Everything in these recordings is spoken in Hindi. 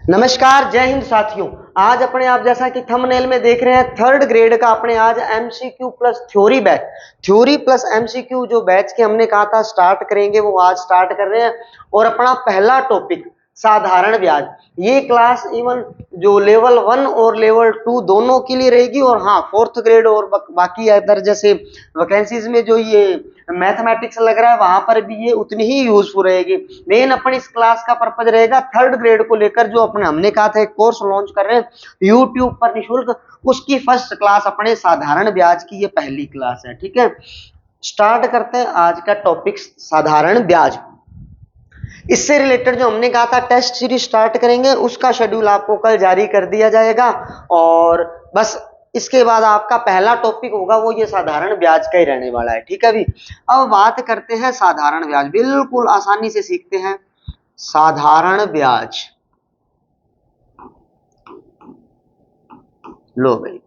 नमस्कार, जय हिंद साथियों। आज अपने आप जैसा कि थंबनेल में देख रहे हैं, थर्ड ग्रेड का अपने आज MCQ plus theory batch, theory plus MCQ जो बैच के हमने कहा था स्टार्ट करेंगे, वो आज स्टार्ट कर रहे हैं। और अपना पहला टॉपिक साधारण ब्याज। ये क्लास इवन जो लेवल 1 और लेवल 2 दोनों के लिए रहेगी। और हाँ, फोर्थ ग्रेड और बाकी अदर जैसे वैकेंसीज में जो ये मैथमेटिक्स लग रहा है वहां पर भी ये उतनी ही यूजफुल रहेगी। मेन अपनी इस क्लास का पर्पज रहेगा थर्ड ग्रेड को लेकर, जो अपने हमने कहा था एक कोर्स लॉन्च कर रहे हैं यूट्यूब पर निःशुल्क, उसकी फर्स्ट क्लास अपने साधारण ब्याज की ये पहली क्लास है। ठीक है, स्टार्ट करते हैं आज का टॉपिक साधारण ब्याज। इससे रिलेटेड जो हमने कहा था टेस्ट सीरीज स्टार्ट करेंगे, उसका शेड्यूल आपको कल जारी कर दिया जाएगा। और बस इसके बाद आपका पहला टॉपिक होगा वो ये साधारण ब्याज का ही रहने वाला है। ठीक है भी, अब बात करते हैं साधारण ब्याज, बिल्कुल आसानी से सीखते हैं साधारण ब्याज। लो भाई,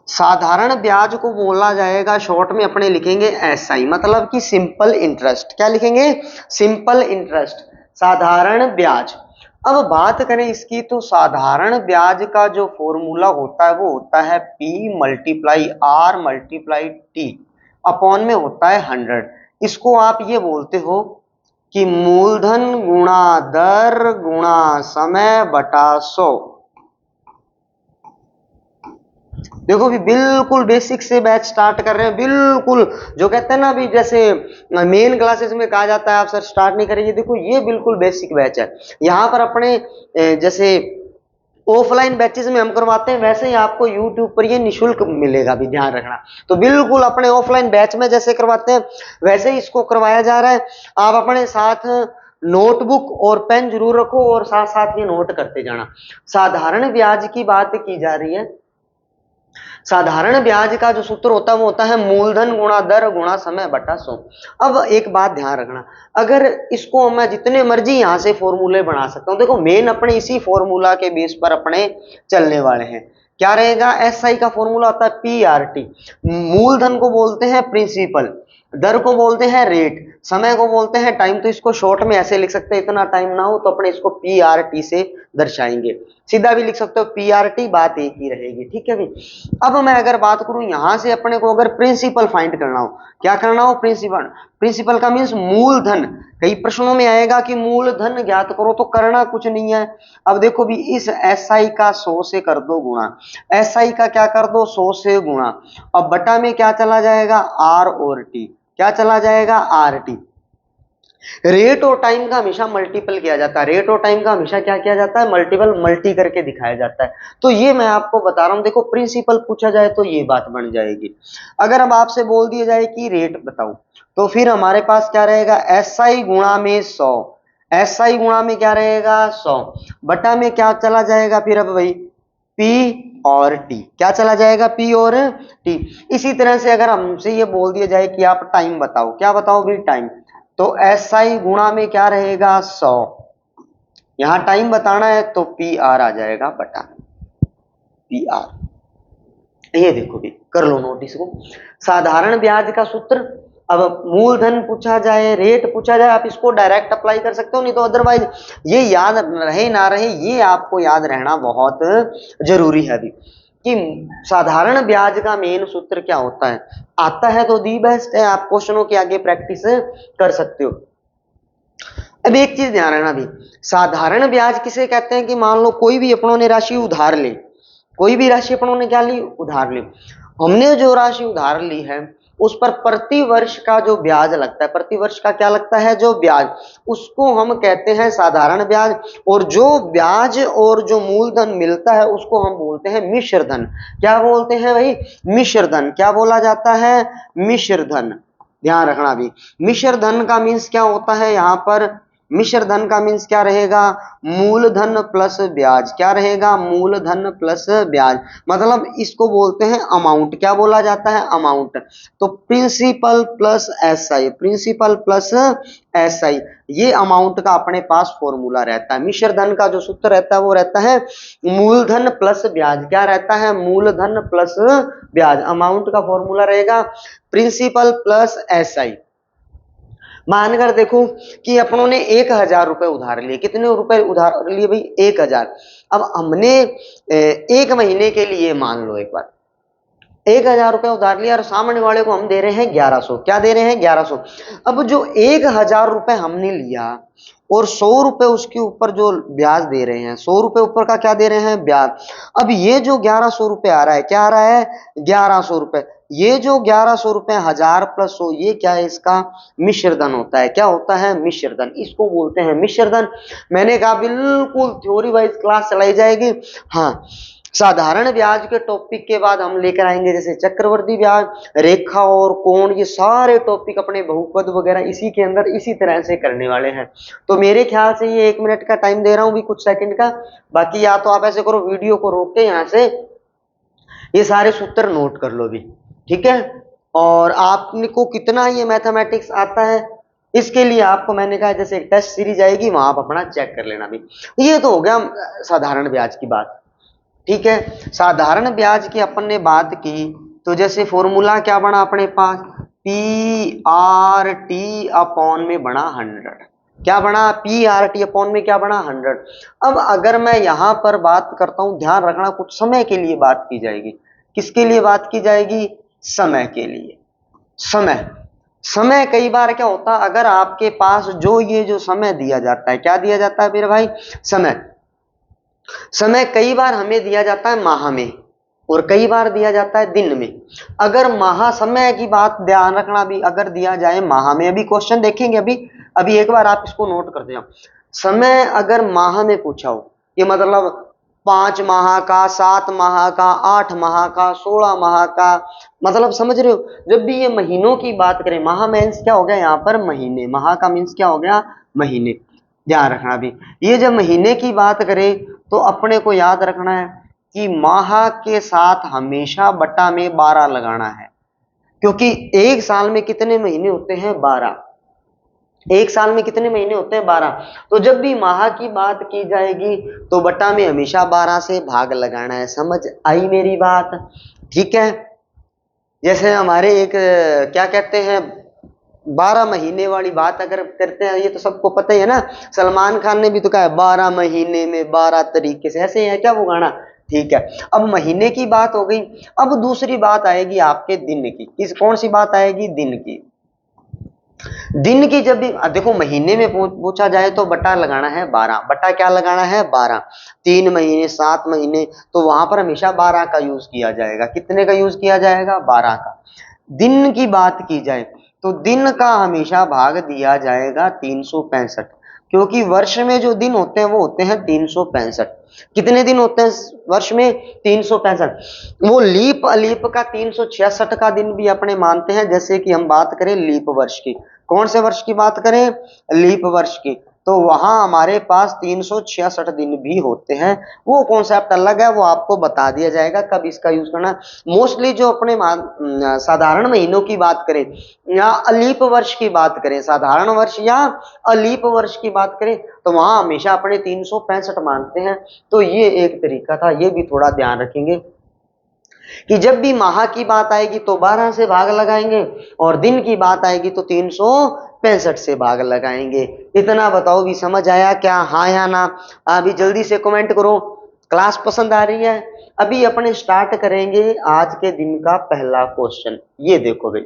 साधारण ब्याज को बोला जाएगा शॉर्ट में अपने लिखेंगे एसआई, मतलब कि सिंपल इंटरेस्ट। क्या लिखेंगे? सिंपल इंटरेस्ट, साधारण ब्याज। अब बात करें इसकी, तो साधारण ब्याज का जो फॉर्मूला होता है वो होता है P multiply R multiply T, upon में होता है 100। इसको आप ये बोलते हो कि मूलधन गुणा दर गुणा समय बटा 100। देखो भी, बिल्कुल बेसिक से बैच स्टार्ट कर रहे हैं। बिल्कुल जो कहते हैं ना भी, जैसे मेन क्लासेस में कहा जाता है आप सर स्टार्ट नहीं करेंगे, देखो ये बिल्कुल बेसिक बैच है। यहाँ पर अपने जैसे ऑफलाइन बैचेस में हम करवाते हैं, वैसे ही आपको यूट्यूब पर ये निःशुल्क मिलेगा, भी ध्यान रखना। तो बिल्कुल अपने ऑफलाइन बैच में जैसे करवाते हैं वैसे ही इसको करवाया जा रहा है। आप अपने साथ नोटबुक और पेन जरूर रखो और साथ साथ ये नोट करते जाना। साधारण ब्याज की बात की जा रही है। साधारण ब्याज का जो सूत्र होता है वो होता है मूलधन गुणा दर गुणा समय बटा 100। अब एक बात ध्यान रखना, अगर इसको मैं जितने मर्जी यहां से फॉर्मूले बना सकता हूं, देखो मेन अपने इसी फॉर्मूला के बेस पर अपने चलने वाले हैं। क्या रहेगा? एसआई का फॉर्मूला होता है पीआरटी। मूलधन को बोलते हैं प्रिंसिपल, दर को बोलते हैं रेट, समय को बोलते हैं टाइम। तो इसको शॉर्ट में ऐसे लिख सकते हैं, इतना टाइम ना हो तो अपने इसको पीआरटी से दर्शाएंगे। सीधा भी लिख सकते हो पीआरटी, बात एक ही रहेगी। ठीक है भी, अब मैं अगर बात करूं यहां से अपने को अगर प्रिंसिपल फाइंड करना हो, क्या करना हो? प्रिंसिपल। प्रिंसिपल का मीन्स मूलधन। कई प्रश्नों में आएगा कि मूलधन ज्ञात करो, तो करना कुछ नहीं है। अब देखो भी, इस एसआई का 100 से कर दो गुणा, एसआई का क्या कर दो? 100 से गुणा। अब बटा में क्या चला जाएगा? आर और टी। क्या चला जाएगा? R T. रेट और टाइम का हमेशा मल्टीपल किया जाता है, रेट और टाइम का हमेशा क्या किया जाता है? मल्टीपल, मल्टी करके दिखाया जाता है। तो ये मैं आपको बता रहा हूं, देखो प्रिंसिपल पूछा जाए तो ये बात बन जाएगी। अगर अब आपसे बोल दिया जाए कि रेट बताओ, तो फिर हमारे पास क्या रहेगा? एसआई गुणा में 100, एसआई गुणा में क्या रहेगा? 100, बटा में क्या चला जाएगा फिर? अब भाई पी और टी, क्या चला जाएगा? पी और टी। इसी तरह से अगर हमसे ये बोल दिया जाए कि आप टाइम बताओ, क्या बताओ भी? टाइम। तो एसआई गुणा में क्या रहेगा? 100, यहां टाइम बताना है तो पी आर आ जाएगा बटा पी आर। ये देखो भी, कर लो नोट इसको। साधारण ब्याज का सूत्र। अब मूलधन पूछा जाए, रेट पूछा जाए, आप इसको डायरेक्ट अप्लाई कर सकते हो, नहीं तो अदरवाइज ये याद रहे ना रहे, ये आपको याद रहना बहुत जरूरी है अभी कि साधारण ब्याज का मेन सूत्र क्या होता है। आता है तो दी बेस्ट है, आप क्वेश्चनों के आगे प्रैक्टिस कर सकते हो। अब एक चीज ध्यान रखना भी, साधारण ब्याज किसे कहते हैं कि मान लो कोई भी अपनों ने राशि उधार ले, कोई भी राशि अपनों ने क्या ली? उधार ली। हमने जो राशि उधार ली है उस पर प्रति वर्ष का जो ब्याज लगता है, प्रति वर्ष का क्या लगता है? जो ब्याज, उसको हम कहते हैं साधारण ब्याज। और जो ब्याज और जो मूलधन मिलता है उसको हम बोलते हैं मिश्र धन। क्या बोलते हैं भाई? मिश्र धन। क्या बोला जाता है? मिश्र धन। ध्यान रखना भी, मिश्र धन का मीन्स क्या होता है यहाँ पर? मिश्र धन का मीन्स क्या रहेगा? मूलधन प्लस ब्याज। क्या रहेगा? मूलधन प्लस ब्याज, मतलब इसको बोलते हैं अमाउंट। क्या बोला जाता है? अमाउंट। तो principal plus SI, principal plus SI, ये अमाउंट का अपने पास फॉर्मूला रहता है। मिश्र धन का जो सूत्र रहता है वो रहता है मूलधन प्लस ब्याज। क्या रहता है? मूलधन प्लस ब्याज। अमाउंट का फॉर्मूला रहेगा प्रिंसिपल प्लस एसआई। मानकर देखो कि अपनों ने 1,000 रुपए उधार लिए। कितने रुपए उधार लिए भाई? 1,000। अब हमने 1 महीने के लिए मान लो एक बार 1,000 रुपए उधार लिया और सामने वाले को हम दे रहे हैं 1100। क्या दे रहे हैं? 1100। अब जो 1,000 रुपए हमने लिया और 100 रुपए उसके ऊपर जो ब्याज दे रहे हैं, 100 रुपए ऊपर का क्या दे रहे हैं? ब्याज। अब ये जो 1,100 रुपए आ रहा है, क्या आ रहा है? 1,100 रुपए। ये जो 1,100 रुपए 1000 प्लस 100, ये क्या है? इसका मिश्र धन होता है। क्या होता है? मिश्र धन। इसको बोलते हैं मिश्र धन। मैंने कहा बिल्कुल थ्योरी वाइज क्लास चलाई जाएगी। हाँ, साधारण ब्याज के टॉपिक के बाद हम लेकर आएंगे जैसे चक्रवृद्धि ब्याज, रेखा और कोण, ये सारे टॉपिक अपने बहुपद वगैरह इसी के अंदर इसी तरह से करने वाले हैं। तो मेरे ख्याल से ये 1 मिनट का टाइम दे रहा हूं भी, कुछ सेकंड का। बाकी या तो आप ऐसे करो, वीडियो को रोक के यहाँ से ये सारे सूत्र नोट कर लो भी, ठीक है। और आपको कितना ये मैथमेटिक्स आता है, इसके लिए आपको मैंने कहा जैसे एक टेस्ट सीरीज आएगी, वहां आप अपना चेक कर लेना भी। ये तो हो गया साधारण ब्याज की बात, ठीक है। साधारण ब्याज की अपन ने बात की, तो जैसे फॉर्मूला क्या बना अपने पास? पी आर टी अपॉन में बना 100। क्या बना? पी आर टी अपॉन में क्या बना? 100। अब अगर मैं यहां पर बात करता हूं, ध्यान रखना कुछ समय के लिए बात की जाएगी। किसके लिए बात की जाएगी? समय के लिए। समय समय कई बार क्या होता है, अगर आपके पास ये जो समय दिया जाता है, क्या दिया जाता है मेरे भाई? समय। समय कई बार हमें दिया जाता है माह में और कई बार दिया जाता है दिन में। अगर माह समय की बात ध्यान रखना भी, अगर दिया जाए माह में, अभी क्वेश्चन देखेंगे, अभी एक बार आप इसको नोट करते जाओ। समय अगर माह में पूछा हो, ये मतलब 5 माह का, 7 माह का, 8 माह का, 16 माह का, मतलब समझ रहे हो। जब भी ये महीनों की बात करें, माह मीन्स क्या हो गया यहाँ पर? महीने। माह का मीन्स क्या हो गया? महीने। ध्यान रखना भी, ये जब महीने की बात करें तो अपने को याद रखना है कि माह के साथ हमेशा बटा में 12 लगाना है, क्योंकि एक साल में कितने महीने होते हैं? 12। एक साल में कितने महीने होते हैं? 12। तो जब भी माह की बात की जाएगी तो बटा में हमेशा 12 से भाग लगाना है। समझ आई मेरी बात? ठीक है। जैसे हमारे एक क्या कहते हैं, 12 महीने वाली बात अगर करते हैं, ये तो सबको पता ही है ना, सलमान खान ने भी तो कहा है 12 महीने में 12 तरीके से, ऐसे ही है क्या वो गाना? ठीक है। अब महीने की बात हो गई। अब दूसरी बात आएगी आपके दिन की। कौन सी बात आएगी? दिन की। दिन की जब भी देखो महीने में पूछा जाए तो बटा लगाना है 12। बटा क्या लगाना है? 12। 3 महीने, 7 महीने, तो वहां पर हमेशा 12 का यूज किया जाएगा। कितने का यूज किया जाएगा? 12 का। दिन की बात की जाए तो दिन का हमेशा भाग दिया जाएगा 365, क्योंकि वर्ष में जो दिन होते हैं वो होते हैं 365। कितने दिन होते हैं वर्ष में? 365। वो लीप अलीप का 366 का दिन भी अपने मानते हैं। जैसे कि हम बात करें लीप वर्ष की, कौन से वर्ष की बात करें? लीप वर्ष की, तो वहां हमारे पास 366 दिन भी होते हैं। वो कॉन्सेप्ट अलग है, वो आपको बता दिया जाएगा कब इसका यूज करना। मोस्टली जो अपने साधारण महीनों की बात करें या अलीप वर्ष की बात करें, साधारण वर्ष या अलीप वर्ष की बात करें, तो वहां हमेशा अपने 365 मानते हैं। तो ये एक तरीका था, ये भी थोड़ा ध्यान रखेंगे कि जब भी माह की बात आएगी तो 12 से भाग लगाएंगे और दिन की बात आएगी तो 365 से भाग लगाएंगे। इतना बताओ भी समझ आया क्या? हाँ या ना? अभी जल्दी से कमेंट करो। क्लास पसंद आ रही है? अभी अपने स्टार्ट करेंगे आज के दिन का पहला क्वेश्चन। ये देखो भाई,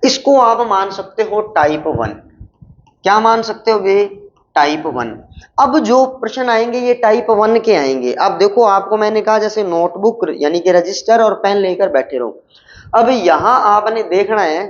इसको आप मान सकते हो टाइप 1। क्या मान सकते हो भाई? टाइप 1। अब जो प्रश्न आएंगे ये टाइप 1 के आएंगे। अब देखो आपको मैंने कहा जैसे नोटबुक यानी कि रजिस्टर और पेन लेकर बैठे रहो। अब यहां आपने देखना है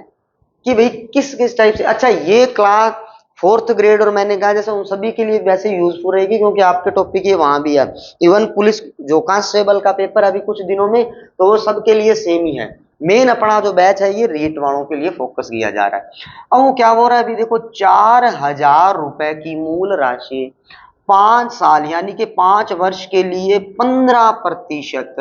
कि भाई किस किस टाइप से। अच्छा, ये क्लास 4th ग्रेड और मैंने कहा जैसे उन सभी के लिए वैसे यूजफुल रहेगी, क्योंकि आपके टॉपिक ये वहां भी है। इवन पुलिस जो कांस्टेबल का पेपर अभी कुछ दिनों में, तो वो सबके लिए सेम ही है। मेन अपना जो बैच है ये रीट वालों के लिए फोकस किया जा रहा है। अब वो क्या हो रहा है अभी देखो, 4,000 रुपए की मूल राशि 5 साल यानी कि 5 वर्ष के लिए 15%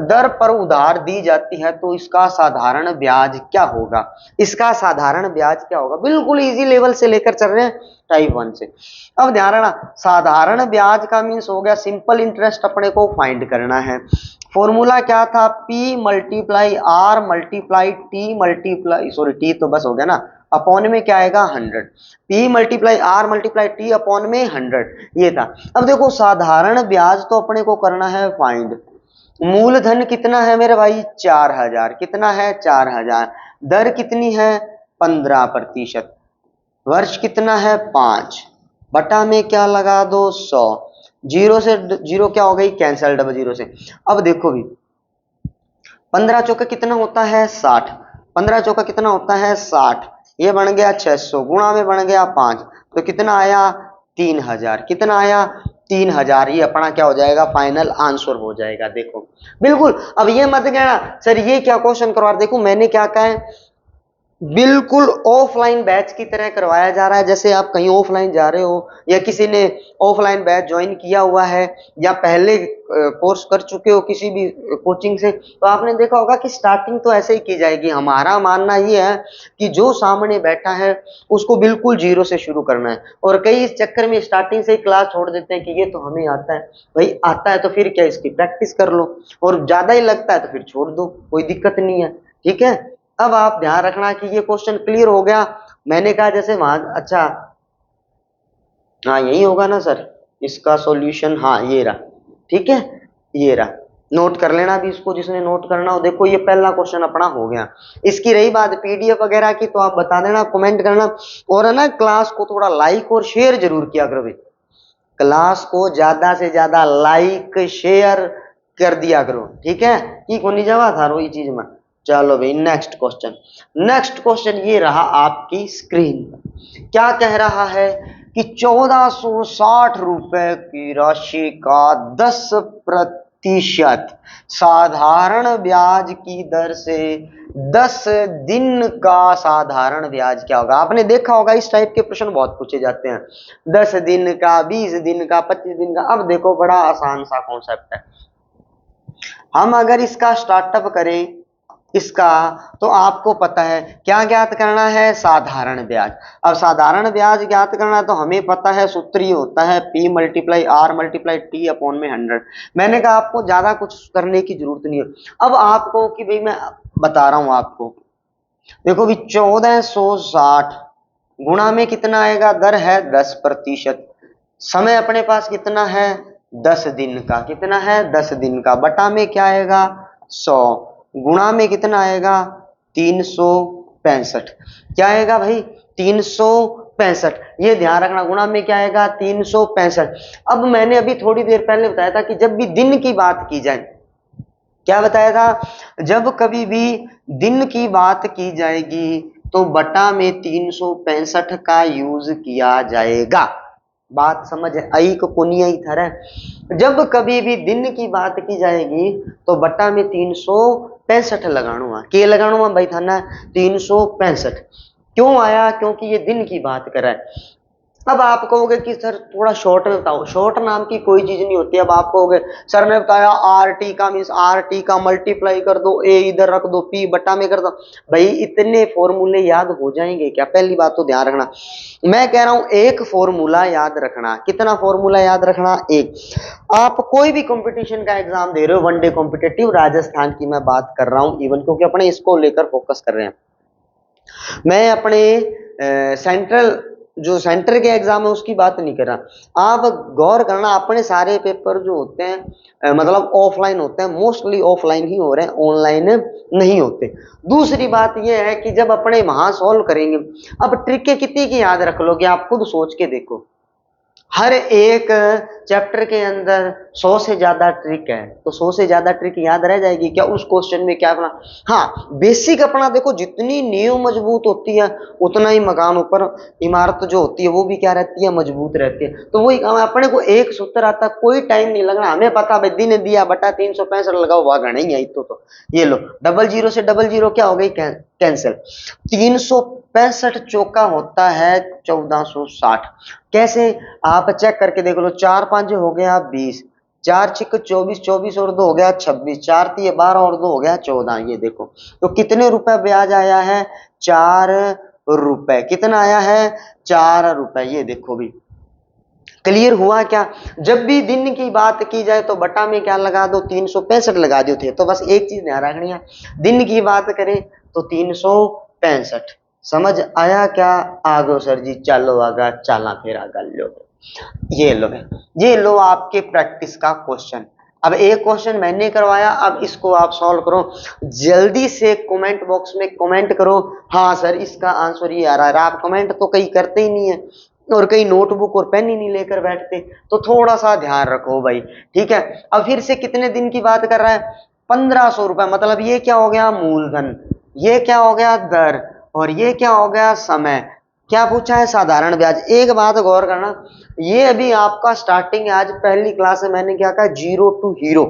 दर पर उधार दी जाती है, तो इसका साधारण ब्याज क्या होगा? इसका साधारण ब्याज क्या होगा? बिल्कुल इजी लेवल से लेकर चल रहे हैं टाइप 1 से। अब ध्यान रखना, साधारण ब्याज का मीन्स हो गया सिंपल इंटरेस्ट अपने को फाइंड करना है। फॉर्मूला क्या था? P multiply R multiply T multiply, sorry T तो बस हो गया ना, अपॉन में क्या आएगा 100, P multiply R multiply T upon में 100, ये था। अब देखो साधारण ब्याज तो अपने को करना है फाइंड। मूलधन कितना है मेरे भाई 4000, कितना है 4000, दर कितनी है 15%, वर्ष कितना है 5, बटा में क्या लगा दो 100, जीरो से जीरो क्या हो गई कैंसल, डबल जीरो से। अब देखो भी 15 चौका कितना होता है 60, 15 चौका कितना होता है 60, ये बन गया 600, गुणा में बन गया 5, तो कितना आया 3000, कितना आया 3000, ये अपना क्या हो जाएगा फाइनल आंसर हो जाएगा। देखो बिल्कुल, अब ये मत कहना सर ये क्या क्वेश्चन करवा, देखो मैंने क्या कहा है, बिल्कुल ऑफलाइन बैच की तरह करवाया जा रहा है। जैसे आप कहीं ऑफलाइन जा रहे हो या किसी ने ऑफलाइन बैच ज्वाइन किया हुआ है या पहले कोर्स कर चुके हो किसी भी कोचिंग से, तो आपने देखा होगा कि स्टार्टिंग तो ऐसे ही की जाएगी। हमारा मानना ये है कि जो सामने बैठा है उसको बिल्कुल जीरो से शुरू करना है, और कई इस चक्कर में स्टार्टिंग से ही क्लास छोड़ देते हैं कि ये तो हमें आता है। भाई आता है तो फिर क्या, इसकी प्रैक्टिस कर लो, और ज्यादा ही लगता है तो फिर छोड़ दो, कोई दिक्कत नहीं है। ठीक है, अब आप ध्यान रखना कि ये क्वेश्चन क्लियर हो गया। मैंने कहा जैसे वहां, अच्छा हाँ यही होगा ना सर इसका सॉल्यूशन, हाँ ये रहा, ठीक है ये रहा, नोट कर लेना भी इसको जिसने नोट करना हो। देखो ये पहला क्वेश्चन अपना हो गया। इसकी रही बात पीडीएफ वगैरह की, तो आप बता देना, कमेंट करना, और है ना क्लास को थोड़ा लाइक और शेयर जरूर किया करो भाई, क्लास को ज्यादा से ज्यादा लाइक शेयर कर दिया करो, ठीक है। की को नहीं जवा था वही चीज में। चलो भाई नेक्स्ट क्वेश्चन, नेक्स्ट क्वेश्चन ये रहा आपकी स्क्रीन पर। क्या कह रहा है कि 1460 रुपए की राशि का 10% साधारण ब्याज की दर से 10 दिन का साधारण ब्याज क्या होगा। आपने देखा होगा इस टाइप के प्रश्न बहुत पूछे जाते हैं, 10 दिन का, 20 दिन का, 25 दिन का। अब देखो बड़ा आसान सा कॉन्सेप्ट है, हम अगर इसका स्टार्टअप करें इसका, तो आपको पता है क्या ज्ञात करना है, साधारण ब्याज। अब साधारण ब्याज ज्ञात करना है तो हमें पता है सूत्र ये होता है P multiply R multiply T upon में 100। मैंने कहा आपको ज्यादा कुछ करने की जरूरत नहीं है। अब आपको कि भाई मैं बता रहा हूं आपको, देखो भी 1460 गुणा में कितना आएगा, दर है 10%, समय अपने पास कितना है 10 दिन का, कितना है 10 दिन का, बटा में क्या आएगा 100, गुणा में कितना आएगा 365, क्या आएगा भाई 365, ये ध्यान रखना, गुणा में क्या आएगा 365। अब मैंने अभी थोड़ी देर पहले बताया था कि जब भी दिन की बात की जाए, क्या बताया था, जब कभी भी दिन की बात की जाएगी तो बटा में 365 का यूज किया जाएगा। बात समझ आई को कोनिया ही थर है, जब कभी भी दिन की बात की जाएगी तो बटा में 365 लगाणुआ, के लगाणुआ भाई थाना 365। क्यों आया, क्योंकि ये दिन की बात कर रहा है। अब आप कहोगे कि सर थोड़ा शॉर्ट में बताओ, शॉर्ट नाम की कोई चीज नहीं होती। अब आप कहोगे सर ने बताया आर टी का मीन्स आर टी का मल्टीप्लाई कर दो, ए इधर रख दो, पी बटा में कर दो, भाई इतने फॉर्मूले याद हो जाएंगे क्या, पहली बात तो ध्यान रखना। मैं कह रहा हूं एक फॉर्मूला याद रखना, कितना फॉर्मूला याद रखना, एक। आप कोई भी कंपटीशन का एग्जाम दे रहे हो, वनडे कॉम्पिटेटिव, राजस्थान की मैं बात कर रहा हूं इवन, क्योंकि अपने इसको लेकर फोकस कर रहे हैं। मैं अपने सेंट्रल जो सेंटर के एग्जाम है उसकी बात नहीं कर रहा। आप गौर करना, अपने सारे पेपर जो होते हैं मतलब ऑफलाइन होते हैं, मोस्टली ऑफलाइन ही हो रहे हैं, ऑनलाइन नहीं होते। दूसरी बात यह है कि जब अपने वहां सॉल्व करेंगे, अब ट्रिक कितनी की याद रख लोगे आप खुद सोच के देखो। हर एक चैप्टर के अंदर 100 से ज्यादा ट्रिक है, तो 100 से ज्यादा ट्रिक याद रह जाएगी क्या उस क्वेश्चन में, क्या अपना, हाँ बेसिक अपना देखो, जितनी नींव मजबूत होती है उतना ही मकान ऊपर इमारत जो होती है वो भी क्या रहती है, मजबूत रहती है। तो वही काम है, अपने को एक सूत्र आता, कोई टाइम नहीं लगना, हमें पता भाई दिन दिया बटा 365 लगाओ, वह नहीं है तो ये लो, डबल जीरो से डबल जीरो क्या हो गई कैंसिल, 365 चौका होता है 1460। कैसे, आप चेक करके देख लो, 4 5 हो गया 20, 4 6 24, 24 और 2 हो गया 26, 4 3 12 और 2 हो गया 14। ये देखो तो कितने रुपए ब्याज आया है, 4 रुपए, कितना आया है 4 रुपए। ये देखो भी क्लियर हुआ क्या। जब भी दिन की बात की जाए तो बटा में क्या लगा दो, 365 लगा दो थे। तो बस एक चीज ध्यान रखनी है, दिन की बात करें तो 365, समझ आया क्या? आगो सर जी, चलो आगा, चला फिर आगा लो। ये लो आपके प्रैक्टिस का क्वेश्चन। अब एक क्वेश्चन मैंने करवाया, अब इसको आप सॉल्व करो। जल्दी से कमेंट बॉक्स में कमेंट करो, हाँ सर इसका आंसर ये आ रहा है। आप कमेंट तो कई करते ही नहीं है, और कई नोटबुक और पेन ही नहीं लेकर बैठते, तो थोड़ा सा ध्यान रखो भाई, ठीक है। अब फिर से कितने दिन की बात कर रहा है? 1500 रुपए, मतलब ये क्या हो गया? मूलधन। ये क्या हो गया? दर। और ये क्या हो गया? समय। क्या पूछा है? साधारण ब्याज। एक बात गौर करना, ये अभी आपका स्टार्टिंग है, आज पहली क्लास में मैंने क्या कहा? जीरो टू हीरो,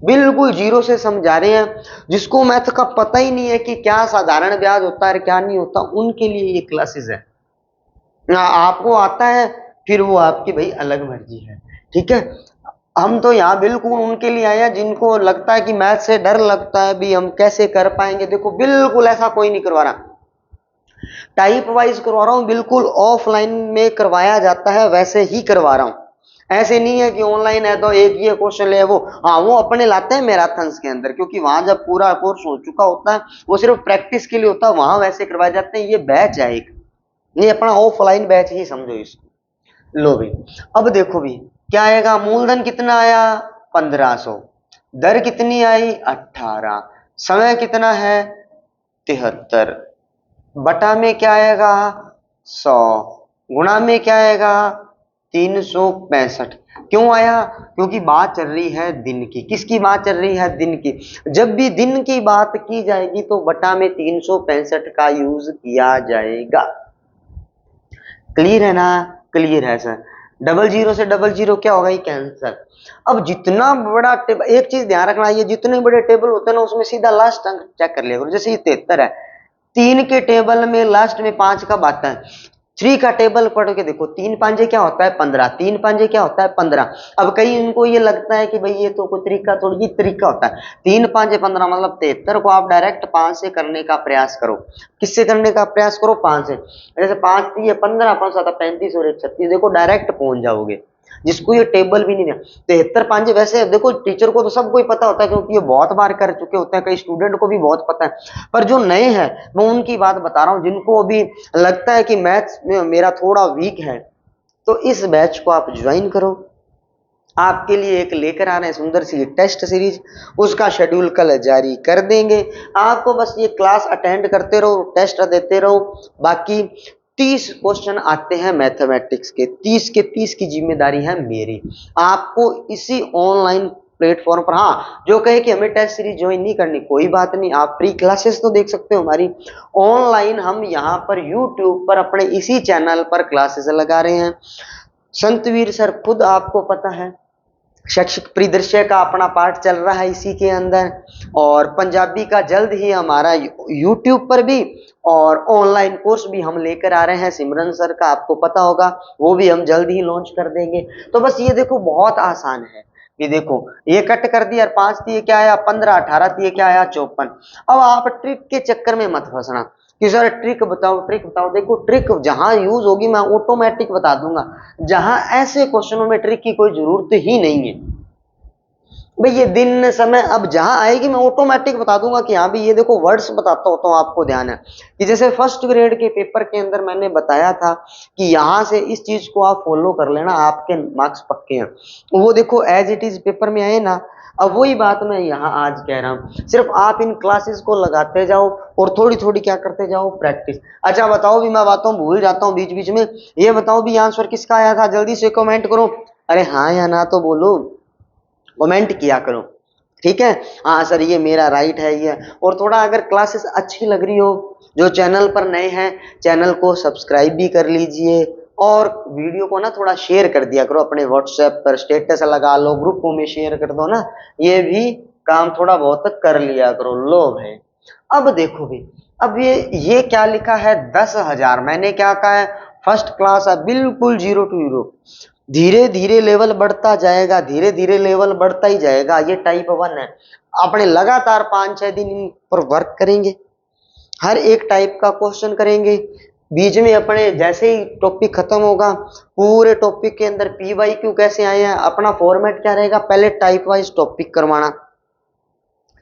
बिल्कुल जीरो से समझा रहे हैं। जिसको मैथ का पता ही नहीं है कि क्या साधारण ब्याज होता है क्या नहीं होता, उनके लिए ये क्लासेस है। आपको आता है फिर वो आपकी भाई अलग मर्जी है, ठीक है। हम तो यहाँ बिल्कुल उनके लिए आए हैं जिनको लगता है कि मैथ से डर लगता है भी, हम कैसे कर पाएंगे। देखो बिल्कुल ऐसा कोई नहीं करवा रहा, टाइप वाइज करवा रहा हूँ, बिल्कुल ऑफलाइन में करवाया जाता है वैसे ही करवा रहा हूँ। ऐसे नहीं है कि ऑनलाइन है तो एक ये क्वेश्चन ले वो, हाँ वो अपने लाते हैं मैराथन्स के अंदर, क्योंकि वहां जब पूरा कोर्स हो चुका होता है, वो सिर्फ प्रैक्टिस के लिए होता है, वहां वैसे करवाए जाते हैं। ये बैच है एक, ये अपना ऑफलाइन बैच ही समझो इसको। लो भी, अब देखो भी क्या आएगा? मूलधन कितना आया? 1500। दर कितनी आई? 18। समय कितना है? 73। बटा में क्या आएगा? 100। गुणा में क्या आएगा? 365। क्यों आया? क्योंकि बात चल रही है दिन की। किसकी बात चल रही है? दिन की। जब भी दिन की बात की जाएगी तो बटा में 365 का यूज किया जाएगा। क्लियर है ना? क्लियर है सर। डबल जीरो से डबल जीरो क्या होगा? ये कैंसर। अब जितना बड़ा टेबल, एक चीज ध्यान रखना, ये जितने बड़े टेबल होते हैं ना उसमें सीधा लास्ट अंक चेक कर लिया करो। जैसे ये 73 है, 3 के टेबल में लास्ट में 5 कब आता है? 3 का टेबल पढ़ के देखो, 3 पांजे क्या होता है? 15। 3 पांजे क्या होता है? 15। अब कई इनको ये लगता है कि भाई ये तो कोई तरीका, थोड़ी ये तरीका होता है। 3 पांजे 15 मतलब 73 को आप डायरेक्ट 5 से करने का प्रयास करो। किससे करने का प्रयास करो? 5 से। जैसे 5 3 15, 5 7 35 और 1 36, देखो डायरेक्ट पहुंच जाओगे। जिसको ये टेबल भी नहीं है 73 पांजे, वैसे देखो टीचर को तो सबको ही पता होता है क्योंकि ये बहुत बार कर चुके होते हैं, कई स्टूडेंट को भी बहुत पता है। पर जो नए हैं मैं उनकी बात बता रहा हूं, जिनको अभी लगता है कि मैथ्स में मेरा थोड़ा वीक है, तो इस बैच को आप ज्वाइन करो। आपके लिए एक लेकर आ रहे हैं सुंदर सी टेस्ट सीरीज, उसका शेड्यूल कल जारी कर देंगे। आपको बस ये क्लास अटेंड करते रहो, टेस्ट देते रहो। बाकी 30 क्वेश्चन आते हैं मैथमेटिक्स के, 30 के 30 की जिम्मेदारी है मेरी। आपको इसी ऑनलाइन प्लेटफॉर्म पर, हाँ जो कहे कि हमें टेस्ट सीरीज ज्वाइन नहीं करनी, कोई बात नहीं, आप फ्री क्लासेस तो देख सकते हो हमारी ऑनलाइन। हम यहाँ पर यूट्यूब पर अपने इसी चैनल पर क्लासेस लगा रहे हैं। संतवीर सर खुद आपको पता है, शैक्षिक परिदृश्य का अपना पार्ट चल रहा है इसी के अंदर, और पंजाबी का जल्द ही हमारा यूट्यूब पर भी और ऑनलाइन कोर्स भी हम लेकर आ रहे हैं। सिमरन सर का आपको पता होगा, वो भी हम जल्द ही लॉन्च कर देंगे। तो बस ये देखो बहुत आसान है, ये देखो ये कट कर दिया, 5 दिए क्या आया? 15, 18 दिए क्या आया? 54। अब आप ट्रिक के चक्कर में मत फंसना कि सर ट्रिक बताओ, ट्रिक बताओ। देखो ट्रिक जहां यूज होगी मैं ऑटोमेटिक बता दूंगा, जहां ऐसे क्वेश्चनों में ट्रिक की कोई जरूरत ही नहीं है भाई, ये दिन समय अब जहां आएगी मैं ऑटोमेटिक बता दूंगा कि हाँ भी ये देखो वर्ड्स बताता होता हूँ आपको, ध्यान है कि जैसे फर्स्ट ग्रेड के पेपर के अंदर मैंने बताया था कि यहां से इस चीज को आप फॉलो कर लेना, आपके मार्क्स पक्के हैं। वो देखो एज इट इज पेपर में आए ना, अब वही बात मैं यहाँ आज कह रहा हूँ, सिर्फ आप इन क्लासेस को लगाते जाओ और थोड़ी थोड़ी क्या करते जाओ? प्रैक्टिस। अच्छा बताओ भी, मैं बातों भूल जाता हूँ बीच बीच में, ये बताओ भी आंसर किसका आया था? जल्दी से कमेंट करो। अरे हाँ या ना तो बोलो, कमेंट किया करो, ठीक है। हाँ सर ये मेरा राइट है ये। और थोड़ा अगर क्लासेस अच्छी लग रही हो, जो चैनल पर नए हैं चैनल को सब्सक्राइब भी कर लीजिए, और वीडियो को ना थोड़ा शेयर कर दिया करो, अपने व्हाट्सएप पर स्टेटस लगा लो, ग्रुपों में शेयर कर दो ना, ये भी काम थोड़ा बहुत कर लिया करो। लो भाई अब देखो भी, अब ये क्या लिखा है? 10,000। मैंने क्या कहा है? फर्स्ट क्लास है, बिल्कुल जीरो टू हीरो। धीरे धीरे लेवल बढ़ता जाएगा, धीरे धीरे लेवल बढ़ता ही जाएगा। ये टाइप 1 है, अपने लगातार 5-6 दिन इन पर वर्क करेंगे, हर एक टाइप का क्वेश्चन करेंगे। बीच में अपने जैसे ही टॉपिक खत्म होगा, पूरे टॉपिक के अंदर पी वाई क्यू कैसे आए हैं, अपना फॉर्मेट क्या रहेगा? पहले टाइप वाइज टॉपिक करवाना,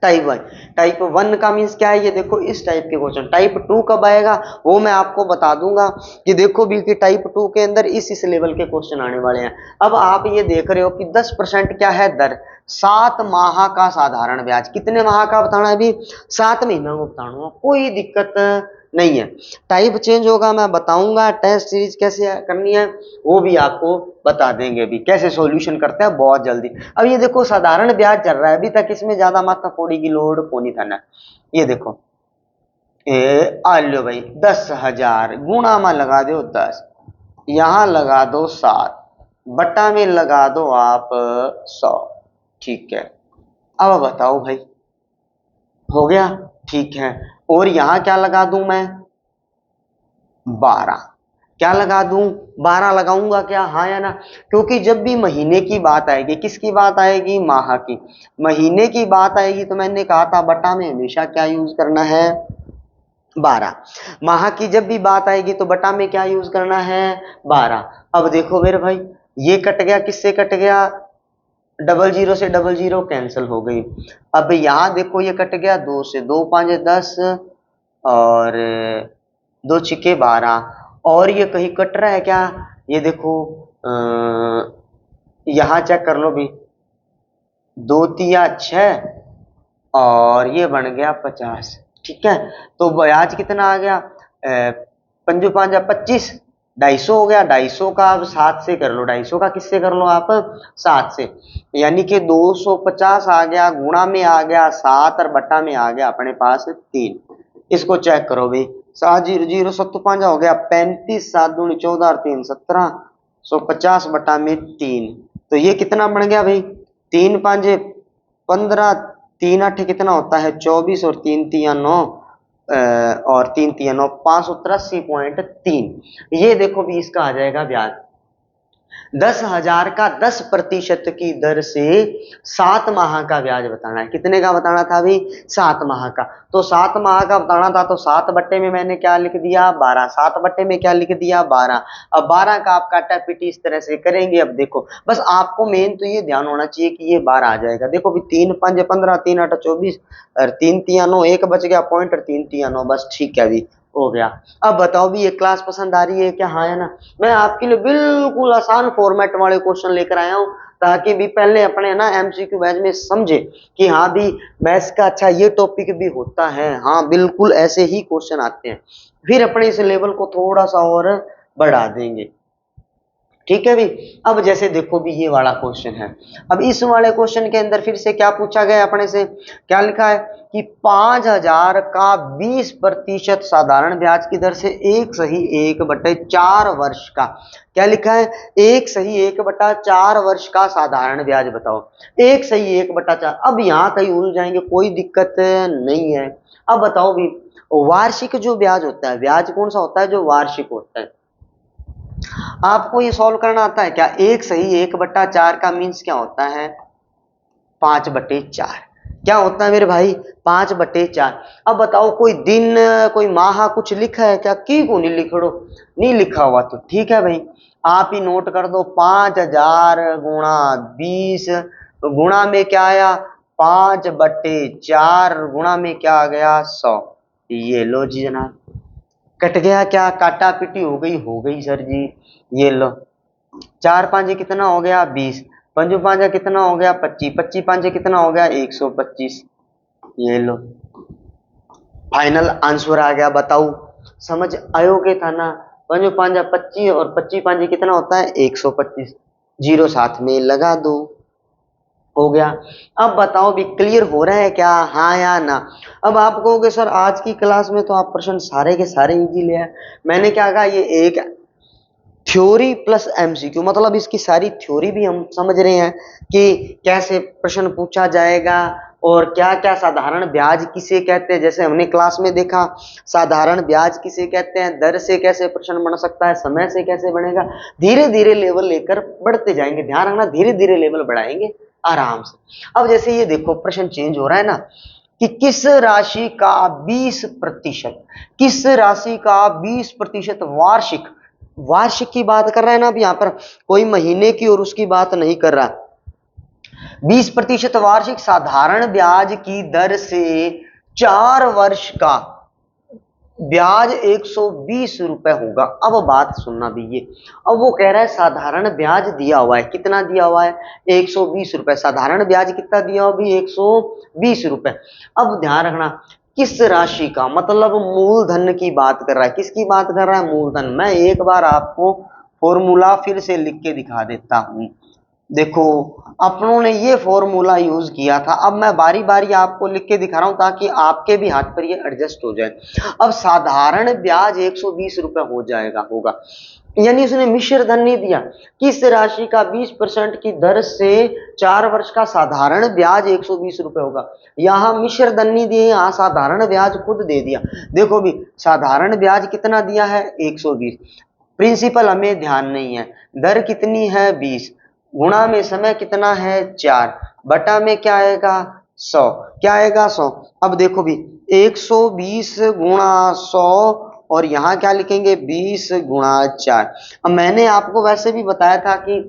टाइप 1। टाइप 1 का मीन्स क्या है, ये देखो इस टाइप के क्वेश्चन। टाइप 2 कब आएगा वो मैं आपको बता दूंगा कि देखो भी कि टाइप 2 के अंदर इस लेवल के क्वेश्चन आने वाले हैं। अब आप ये देख रहे हो कि 10% क्या है दर, 7 माह का साधारण ब्याज। कितने माह का बताना है अभी, 7 महीनों को बताना, कोई दिक्कत नहीं है। टाइप चेंज होगा मैं बताऊंगा, टेस्ट सीरीज कैसे करनी है वो भी आपको बता देंगे, भी कैसे सॉल्यूशन करते हैं बहुत जल्दी। अब ये देखो साधारण ब्याज चल रहा है अभी तक, इसमें ज्यादा मात्रा फोड़ी की लोड को नहीं था। ये देखो आलो भाई 10,000 गुणा में लगा दो 10, यहां लगा दो 7, बट्टा में लगा दो आप 100। ठीक है, अब बताओ भाई हो गया, ठीक है। और यहां क्या लगा दूं मैं, 12। क्या लगा दूं, 12 लगाऊंगा क्या, हाँ या ना, क्योंकि जब भी महीने की बात आएगी, किसकी बात आएगी, माह की, महीने की बात आएगी तो मैंने कहा था बटा में हमेशा क्या यूज करना है, 12। माह की जब भी बात आएगी तो बटा में क्या यूज करना है, 12। अब देखो मेरे भाई ये कट गया, किससे कट गया, 00 से 00 कैंसिल हो गई। अब यहां देखो ये कट गया 2 से, 2 5 10 और 2 छिके 12, और ये कहीं कट रहा है क्या, ये देखो यहां चेक कर लो भी, 2 तिया 6 और ये बन गया 50। ठीक है, तो ब्याज कितना आ गया, 5 5 25, 250 हो गया। 250 का अब 7 से कर लो, 250 का किससे कर लो आप, 7 से, यानी कि 250 आ गया, गुणा में आ गया 7 और बटा में आ गया अपने पास 3। इसको चेक करो भाई, 7 0 0 7 5 हो गया 35, 7 दूनी 14 और 3 17, 150 बटा में 3। तो ये कितना बन गया भाई, 3 5 15, 3 8 कितना होता है 24 और 3 तिया 9 और 3 तिया 9, 583.3। ये देखो भी इसका आ जाएगा ब्याज। 10,000 का 10% की दर से 7 माह का ब्याज बताना है। कितने का बताना था अभी, 7 माह का। तो 7 माह का बताना था तो 7 बट्टे में मैंने क्या लिख दिया, 12। 7 बट्टे में क्या लिख दिया, 12। अब 12 का आप काटा पीटी इस तरह से करेंगे। अब देखो बस आपको मेन तो ये ध्यान होना चाहिए कि ये 12 आ जाएगा। देखो भी 3 5 15, 3 8 24 और 3 तिया 9, एक बच गया पॉइंट और 3 तिया 9, बस ठीक है अभी हो गया। अब बताओ भी ये क्लास पसंद आ रही है क्या, हाँ या ना। मैं आपके लिए बिल्कुल आसान फॉर्मेट वाले क्वेश्चन लेकर आया हूं ताकि भी पहले अपने ना एमसीक्यू बैच में समझे कि हाँ भी मैथ्स का अच्छा ये टॉपिक भी होता है। हाँ बिल्कुल ऐसे ही क्वेश्चन आते हैं, फिर अपने इस लेवल को थोड़ा सा और बढ़ा देंगे। ठीक है भी। अब जैसे देखो भी ये वाला क्वेश्चन है, अब इस वाले क्वेश्चन के अंदर फिर से क्या पूछा गया अपने से, क्या लिखा है कि 5,000 का 20% साधारण ब्याज की दर से 1/1/4 वर्ष का, क्या लिखा है, 1/1/4 वर्ष का साधारण ब्याज बताओ। 1/1/4। अब यहाँ कहीं उलझ जाएंगे, कोई दिक्कत नहीं है। अब बताओ भी वार्षिक जो ब्याज होता है, ब्याज कौन सा होता है, जो वार्षिक होता है। आपको ये सॉल्व करना आता है क्या, 1/1/4 का मीन्स क्या होता है, 5/4। क्या होता है मेरे भाई, 5/4। अब बताओ कोई दिन कोई माह कुछ लिखा है क्या, की को नहीं लिख दो, नहीं लिखा हुआ तो ठीक है भाई, आप ही नोट कर दो। 5,000 गुणा 20 गुणा में क्या आया, 5/4 गुणा में क्या आ गया, 100। ये लो जी जनाब, कट गया क्या, काटा पिटी हो गई सर जी। ये लो 4 5 कितना हो गया, 20, 5 5 कितना हो गया, 25, 25 5 कितना हो गया, 125। ये लो फाइनल आंसर आ गया। बताओ समझ आयोगे था ना, 5 5 25 और 25 5 कितना होता है, 125। जीरो साथ में लगा दो, हो गया। अब बताओ भी क्लियर हो रहा है क्या, हाँ या ना। अब आप कहोगे सर आज की क्लास में तो आप प्रश्न सारे के सारे इजी ले आए। मैंने क्या कहा, ये एक थ्योरी प्लस एमसीक्यू, मतलब इसकी सारी थ्योरी भी हम समझ रहे हैं कि कैसे प्रश्न पूछा जाएगा और क्या क्या साधारण ब्याज किसे कहते हैं। जैसे हमने क्लास में देखा साधारण ब्याज किसे कहते हैं, दर से कैसे प्रश्न बन सकता है, समय से कैसे बनेगा। धीरे धीरे लेवल लेकर बढ़ते जाएंगे, ध्यान रखना धीरे धीरे लेवल बढ़ाएंगे आराम से। अब जैसे ये देखो प्रश्न चेंज हो रहा है ना कि किस राशि का 20%, किस राशि का 20% वार्षिक, वार्षिक की बात कर रहा है ना। अब यहाँ पर कोई महीने की और उसकी बात नहीं कर रहा, 20% वार्षिक साधारण ब्याज की दर से 4 वर्ष का ब्याज 120 रुपए होगा। अब बात सुनना भी ये, अब वो कह रहा है साधारण ब्याज दिया हुआ है, कितना दिया हुआ है 120 रुपए, साधारण ब्याज कितना दिया हुआ भी 120 रुपए। अब ध्यान रखना किस राशि का, मतलब मूलधन की बात कर रहा है, किसकी बात कर रहा है, मूलधन। मैं एक बार आपको फॉर्मूला फिर से लिख के दिखा देता हूं। देखो अपनों ने ये फॉर्मूला यूज किया था, अब मैं बारी बारी आपको लिख के दिखा रहा हूं ताकि आपके भी हाथ पर ये एडजस्ट हो जाए। अब साधारण ब्याज 120 रुपए हो जाएगा होगा, यानी उसने मिश्र धन नहीं दिया, किस राशि का 20% की दर से 4 वर्ष का साधारण ब्याज 120 रुपए होगा। यहां मिश्र धन नहीं दिए, यहां साधारण ब्याज खुद दे दिया। देखो भी साधारण ब्याज कितना दिया है 120, प्रिंसिपल हमें ध्यान नहीं है, दर कितनी है 20, गुणा में समय कितना है 4, बटा में क्या आएगा 100, क्या आएगा 100। अब देखो भी 120 गुणा 100 और यहाँ क्या लिखेंगे 20 गुणा 4। अब मैंने आपको वैसे भी बताया था कि